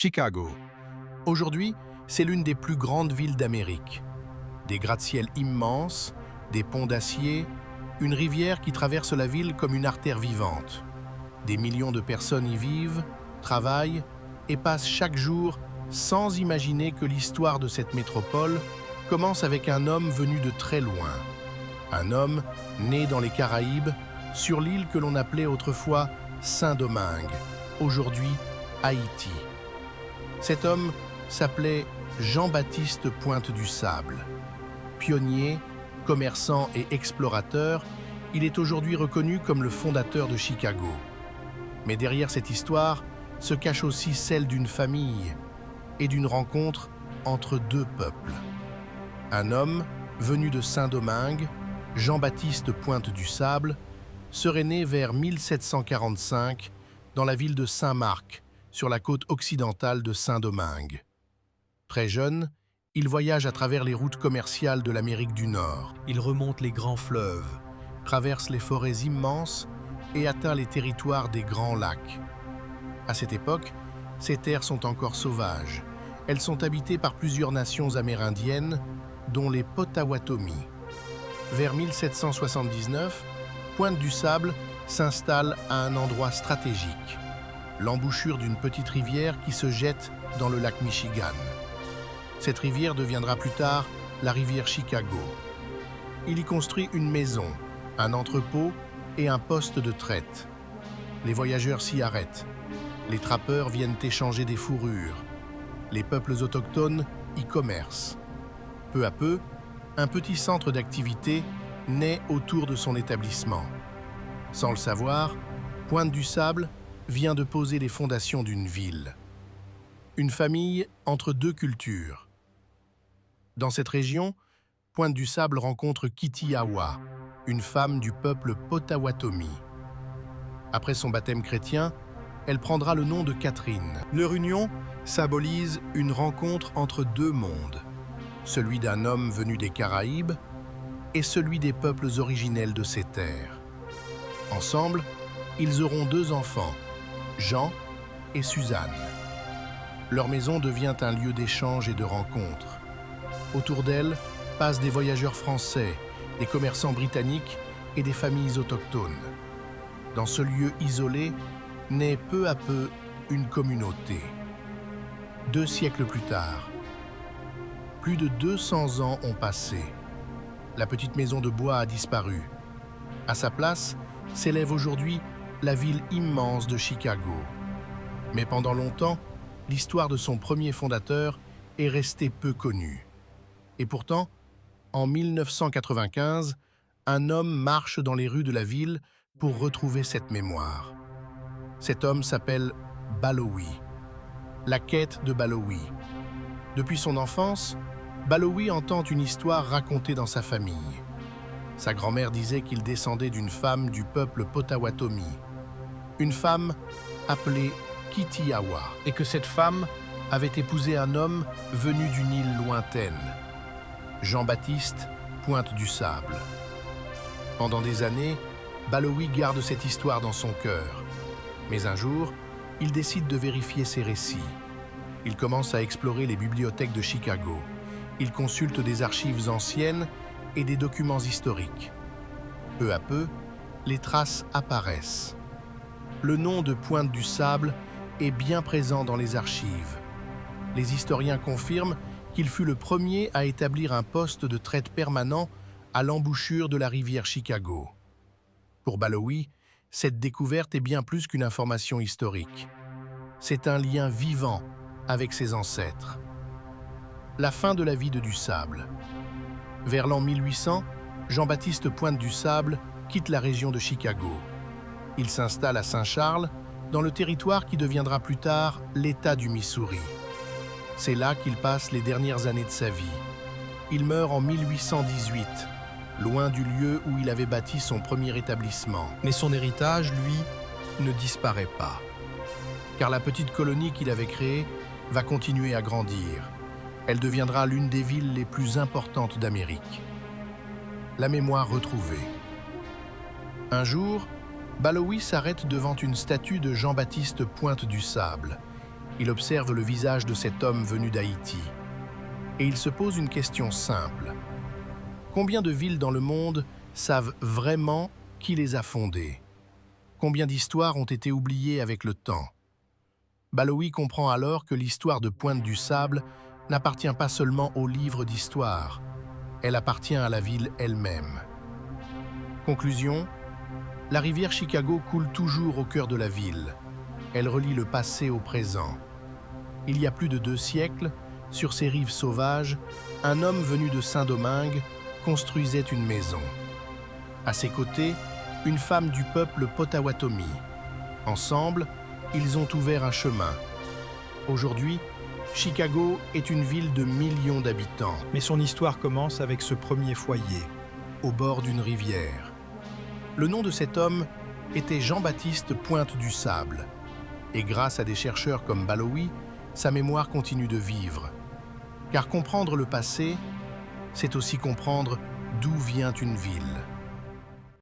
Chicago. Aujourd'hui, c'est l'une des plus grandes villes d'Amérique. Des gratte-ciels immenses, des ponts d'acier, une rivière qui traverse la ville comme une artère vivante. Des millions de personnes y vivent, travaillent et passent chaque jour sans imaginer que l'histoire de cette métropole commence avec un homme venu de très loin. Un homme né dans les Caraïbes, sur l'île que l'on appelait autrefois Saint-Domingue, aujourd'hui Haïti. Cet homme s'appelait Jean-Baptiste Pointe du Sable. Pionnier, commerçant et explorateur, il est aujourd'hui reconnu comme le fondateur de Chicago. Mais derrière cette histoire se cache aussi celle d'une famille et d'une rencontre entre deux peuples. Un homme venu de Saint-Domingue, Jean-Baptiste Pointe du Sable, serait né vers 1745 dans la ville de Saint-Marc, sur la côte occidentale de Saint-Domingue. Très jeune, il voyage à travers les routes commerciales de l'Amérique du Nord. Il remonte les grands fleuves, traverse les forêts immenses et atteint les territoires des Grands Lacs. À cette époque, ces terres sont encore sauvages. Elles sont habitées par plusieurs nations amérindiennes, dont les Potawatomi. Vers 1779, Pointe du Sable s'installe à un endroit stratégique, l'embouchure d'une petite rivière qui se jette dans le lac Michigan. Cette rivière deviendra plus tard la rivière Chicago. Il y construit une maison, un entrepôt et un poste de traite. Les voyageurs s'y arrêtent. Les trappeurs viennent échanger des fourrures. Les peuples autochtones y commercent. Peu à peu, un petit centre d'activité naît autour de son établissement. Sans le savoir, Pointe du Sable vient de poser les fondations d'une ville. Une famille entre deux cultures. Dans cette région, Pointe du Sable rencontre Kitty Awa, une femme du peuple Potawatomi. Après son baptême chrétien, elle prendra le nom de Catherine. Leur union symbolise une rencontre entre deux mondes, celui d'un homme venu des Caraïbes et celui des peuples originels de ces terres. Ensemble, ils auront deux enfants, Jean et Suzanne. Leur maison devient un lieu d'échange et de rencontre. Autour d'elle passent des voyageurs français, des commerçants britanniques et des familles autochtones. Dans ce lieu isolé, naît peu à peu une communauté. 2 siècles plus tard, plus de 200 ans ont passé. La petite maison de bois a disparu. À sa place s'élève aujourd'hui la ville immense de Chicago. Mais pendant longtemps, l'histoire de son premier fondateur est restée peu connue. Et pourtant, en 1995, un homme marche dans les rues de la ville pour retrouver cette mémoire. Cet homme s'appelle Balowi. La quête de Balowi. Depuis son enfance, Balowi entend une histoire racontée dans sa famille. Sa grand-mère disait qu'il descendait d'une femme du peuple Potawatomi, une femme appelée Kitty Awa, et que cette femme avait épousé un homme venu d'une île lointaine, Jean-Baptiste Pointe du Sable. Pendant des années, Balowi garde cette histoire dans son cœur. Mais un jour, il décide de vérifier ses récits. Il commence à explorer les bibliothèques de Chicago. Il consulte des archives anciennes et des documents historiques. Peu à peu, les traces apparaissent. Le nom de Pointe du Sable est bien présent dans les archives. Les historiens confirment qu'il fut le premier à établir un poste de traite permanent à l'embouchure de la rivière Chicago. Pour Balowi, cette découverte est bien plus qu'une information historique. C'est un lien vivant avec ses ancêtres. La fin de la vie de Du Sable. Vers l'an 1800, Jean-Baptiste Pointe du Sable quitte la région de Chicago. Il s'installe à Saint-Charles, dans le territoire qui deviendra plus tard l'État du Missouri. C'est là qu'il passe les dernières années de sa vie. Il meurt en 1818, loin du lieu où il avait bâti son premier établissement. Mais son héritage, lui, ne disparaît pas. Car la petite colonie qu'il avait créée va continuer à grandir. Elle deviendra l'une des villes les plus importantes d'Amérique. La mémoire retrouvée. Un jour, Balowi s'arrête devant une statue de Jean-Baptiste Pointe du Sable. Il observe le visage de cet homme venu d'Haïti. Et il se pose une question simple. Combien de villes dans le monde savent vraiment qui les a fondées? Combien d'histoires ont été oubliées avec le temps? Balowi comprend alors que l'histoire de Pointe-du-Sable n'appartient pas seulement aux livres d'histoire, elle appartient à la ville elle-même. Conclusion, la rivière Chicago coule toujours au cœur de la ville. Elle relie le passé au présent. Il y a plus de 2 siècles, sur ces rives sauvages, un homme venu de Saint-Domingue construisait une maison. À ses côtés, une femme du peuple Potawatomi. Ensemble, ils ont ouvert un chemin. Aujourd'hui, Chicago est une ville de millions d'habitants. Mais son histoire commence avec ce premier foyer. Au bord d'une rivière. Le nom de cet homme était Jean-Baptiste Pointe-du-Sable. Et grâce à des chercheurs comme Balowi, sa mémoire continue de vivre. Car comprendre le passé, c'est aussi comprendre d'où vient une ville.